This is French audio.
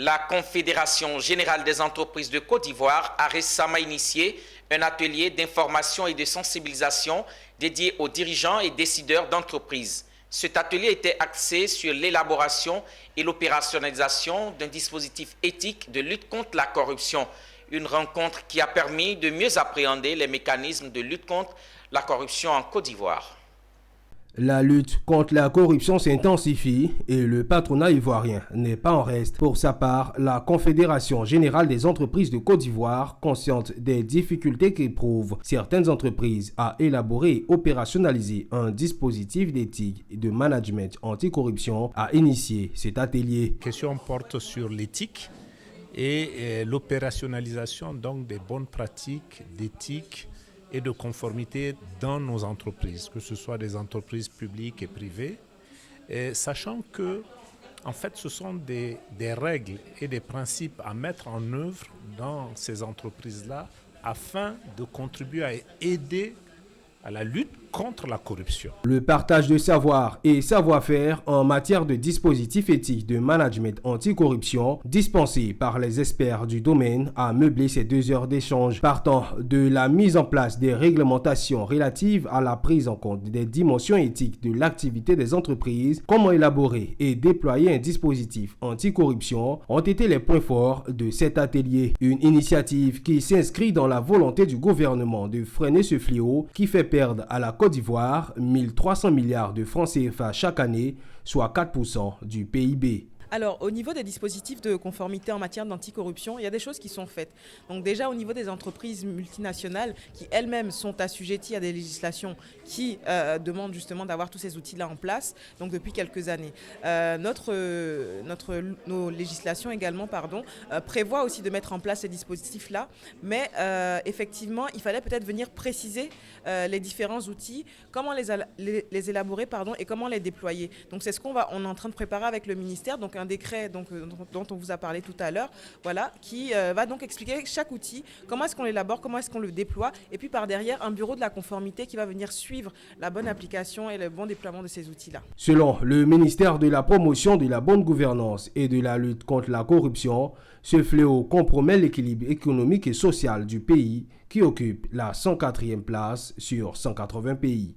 La Confédération générale des entreprises de Côte d'Ivoire a récemment initié un atelier d'information et de sensibilisation dédié aux dirigeants et décideurs d'entreprises. Cet atelier était axé sur l'élaboration et l'opérationnalisation d'un dispositif éthique de lutte contre la corruption. Une rencontre qui a permis de mieux appréhender les mécanismes de lutte contre la corruption en Côte d'Ivoire. La lutte contre la corruption s'intensifie et le patronat ivoirien n'est pas en reste. Pour sa part, la Confédération générale des entreprises de Côte d'Ivoire, consciente des difficultés qu'éprouvent certaines entreprises à élaborer et opérationnaliser un dispositif d'éthique et de management anticorruption, a initié cet atelier. La question porte sur l'éthique et l'opérationnalisation donc des bonnes pratiques d'éthique et de conformité dans nos entreprises, que ce soit des entreprises publiques et privées, et sachant que en fait, ce sont des règles et des principes à mettre en œuvre dans ces entreprises-là afin de contribuer à aider à la lutte contre la corruption. Le partage de savoir et savoir-faire en matière de dispositifs éthiques de management anticorruption dispensés par les experts du domaine a meublé ces 2 heures d'échange, partant de la mise en place des réglementations relatives à la prise en compte des dimensions éthiques de l'activité des entreprises, comment élaborer et déployer un dispositif anticorruption ont été les points forts de cet atelier. Une initiative qui s'inscrit dans la volonté du gouvernement de freiner ce fléau qui fait perdre à la Côte d'Ivoire 1300 milliards de francs CFA chaque année, soit 4% du PIB. Alors, au niveau des dispositifs de conformité en matière d'anticorruption, il y a des choses qui sont faites. Donc déjà, au niveau des entreprises multinationales qui elles-mêmes sont assujetties à des législations qui demandent justement d'avoir tous ces outils-là en place, donc depuis quelques années. Nos législations également, prévoient aussi de mettre en place ces dispositifs-là, mais effectivement, il fallait peut-être venir préciser les différents outils, comment les élaborer et comment les déployer. Donc c'est ce qu'on est en train de préparer avec le ministère, donc un décret dont on vous a parlé tout à l'heure, voilà, qui va donc expliquer chaque outil, comment est-ce qu'on l'élabore, comment est-ce qu'on le déploie, et puis par derrière, un bureau de la conformité qui va venir suivre la bonne application et le bon déploiement de ces outils-là. Selon le ministère de la Promotion de la bonne gouvernance et de la lutte contre la corruption, ce fléau compromet l'équilibre économique et social du pays qui occupe la 104e place sur 180 pays.